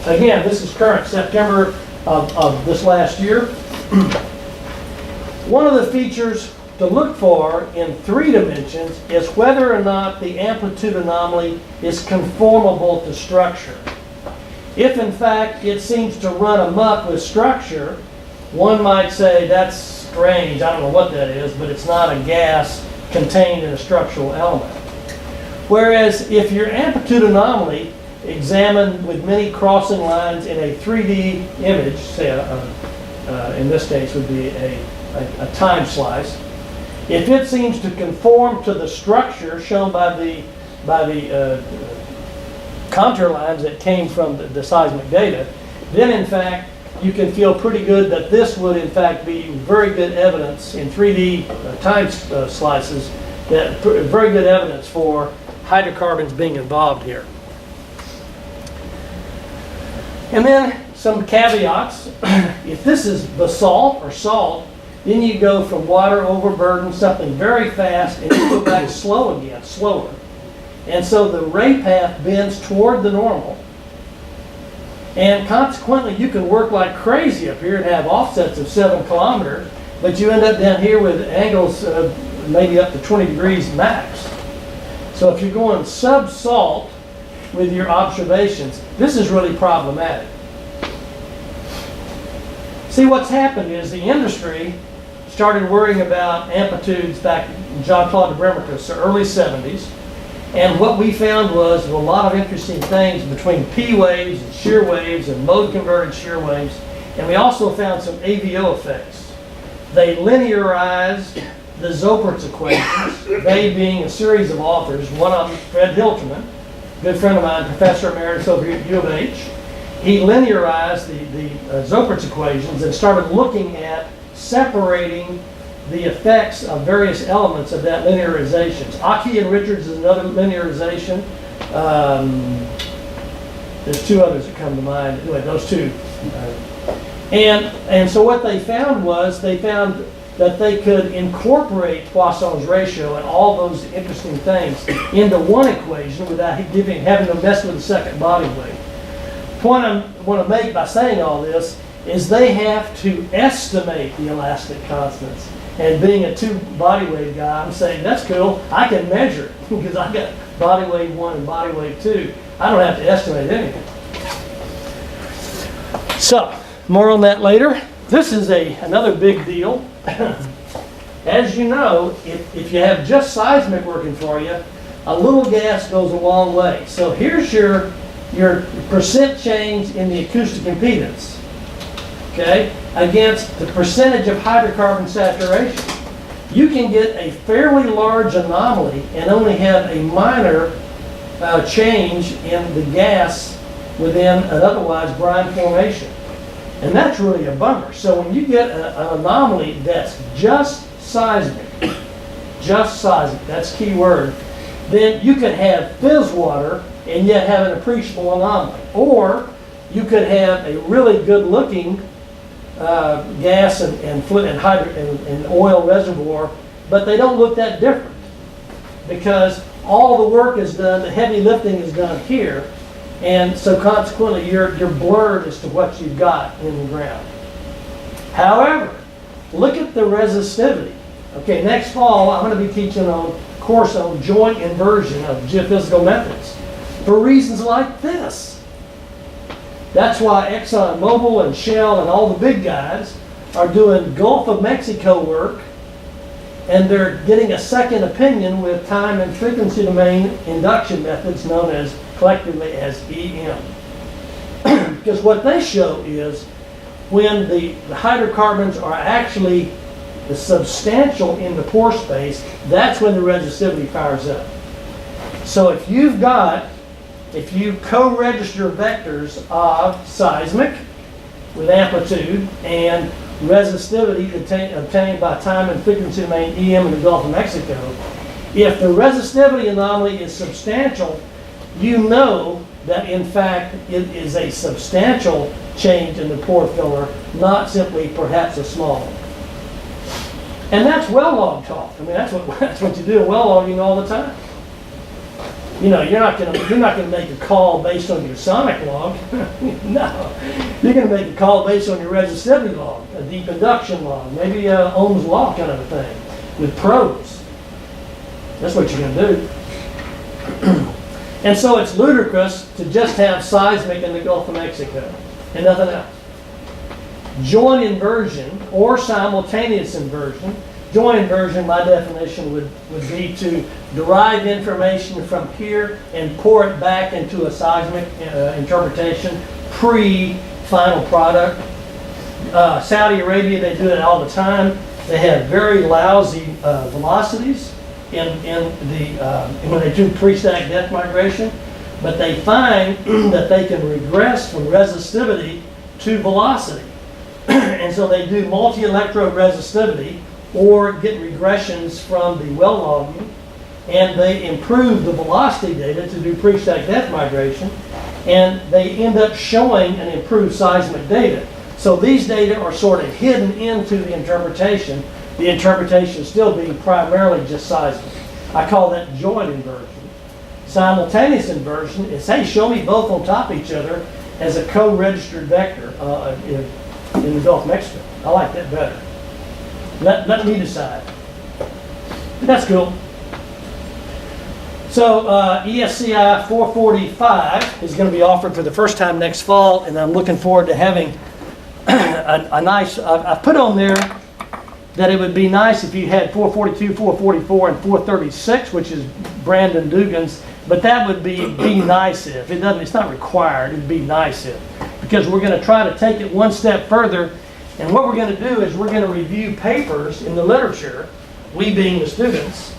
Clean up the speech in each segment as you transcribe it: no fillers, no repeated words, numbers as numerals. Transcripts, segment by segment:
Again, this is current September of this last year. One of the features to look for in 3 dimensions is whether or not the amplitude anomaly is conformable to structure. If in fact it seems to run amok with structure, one might say that's strange, I don't know what that is, but it's not a gas contained in a structural element. Whereas if your amplitude anomaly examined with many crossing lines in a 3D image, say in this case would be a time slice, if it seems to conform to the structure shown by the contour lines that came from the seismic data, then in fact you can feel pretty good that this would in fact be very good evidence in 3D time slices, that very good evidence for hydrocarbons being involved here. And then some caveats. If this is basalt or salt, then you go from water overburden, something very fast, and you go back slow again, slower. And so the ray path bends toward the normal. And consequently, you can work like crazy up here and have offsets of 7 kilometers, but you end up down here with angles maybe up to 20 degrees max. So if you're going sub-salt with your observations, this is really problematic. See, what's happened is the industry started worrying about amplitudes back in Jean-Claude Debremmerkus, the early 70s. And what we found was a lot of interesting things between P waves and shear waves and mode-converted shear waves. And we also found some AVO effects. They linearized the Zopert's equations, they being a series of authors, one of them, Fred Hilterman, good friend of mine, professor emeritus over here at U of H. He linearized the Zopert's equations and started looking at separating the effects of various elements of that linearization. Aki and Richards is another linearization. There's 2 others that come to mind. Anyway, those 2. And so what they found was, they found that they could incorporate Poisson's ratio and all those interesting things into one equation without having to mess with the second body weight. The point I want to make by saying all this is they have to estimate the elastic constants. And being a 2 body weight guy, I'm saying that's cool. I can measure it because I got body weight 1 and body weight 2. I don't have to estimate anything. So, more on that later. This is another big deal. As you know, if you have just seismic working for you, a little gas goes a long way. So here's your percent change in the acoustic impedance, okay, against the percentage of hydrocarbon saturation. You can get a fairly large anomaly and only have a minor change in the gas within an otherwise brine formation. And that's really a bummer. So when you get an anomaly that's just seismic, that's key word, then you could have fizz water and yet have an appreciable anomaly. Or you could have a really good looking gas and oil reservoir, but they don't look that different because all the work is done, the heavy lifting is done here. And so consequently, you're blurred as to what you've got in the ground. However, look at the resistivity. Okay, next fall, I'm going to be teaching a course on joint inversion of geophysical methods for reasons like this. That's why ExxonMobil and Shell and all the big guys are doing Gulf of Mexico work, and they're getting a second opinion with time and frequency domain induction methods known as collectively as EM. Because what they show is when the hydrocarbons are actually substantial in the pore space, that's when the resistivity fires up. So if you co-register vectors of seismic with amplitude and resistivity obtained by time and frequency domain EM in the Gulf of Mexico, if the resistivity anomaly is substantial, you know that in fact it is a substantial change in the pore filler, not simply perhaps a small one. And that's well log talk. I mean, that's what you do in well logging all the time. You know, you're not going to make a call based on your sonic log. No, you're going to make a call based on your resistivity log, a deep induction log, maybe a Ohm's law kind of a thing with pros. That's what you're going to do. And so it's ludicrous to just have seismic in the Gulf of Mexico and nothing else. Joint inversion or simultaneous inversion. Joint inversion, my definition would be to derive information from here and pour it back into a seismic interpretation pre-final product. Saudi Arabia, they do it all the time. They have very lousy velocities when they do pre-stack depth migration, but they find that they can regress from resistivity to velocity. And so they do multi-electrode resistivity or get regressions from the well logging, and they improve the velocity data to do pre-stack depth migration, and they end up showing an improved seismic data. So these data are sort of hidden into the interpretation still being primarily just seismic. I call that joint inversion. Simultaneous inversion is, hey, show me both on top of each other as a co-registered vector in the Gulf of Mexico. I like that better. Let me decide. That's cool. So ESCI 445 is going to be offered for the first time next fall, and I'm looking forward to having a nice, I put on there that it would be nice if you had 442, 444, and 436, which is Brandon Dugan's, but that would be nice if. It doesn't, it's not required, it'd be nice if. Because we're going to try to take it one step further, and what we're going to do is we're going to review papers in the literature, we being the students,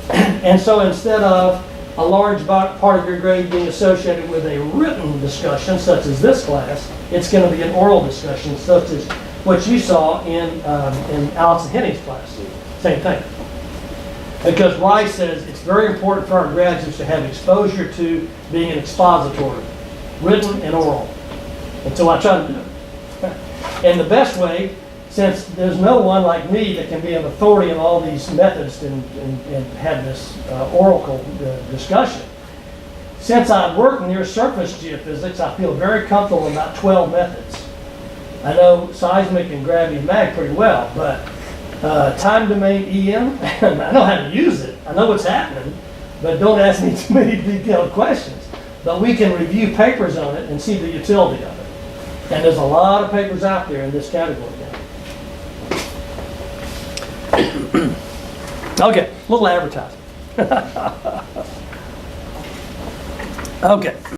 and so instead of a large part of your grade being associated with a written discussion, such as this class, it's going to be an oral discussion, such as what you saw in Allison Henning's class. Same thing. Because Rice says it's very important for our graduates to have exposure to being an expository, written and oral. And so I try to do it. And the best way, since there's no one like me that can be an authority in all these methods and have this oracle discussion, since I've worked near surface geophysics, I feel very comfortable about 12 methods. I know seismic and gravity mag pretty well, but time domain EM, I know how to use it. I know what's happening, but don't ask me too many detailed questions. But we can review papers on it and see the utility of it. And there's a lot of papers out there in this category now. Okay, little advertising. Okay.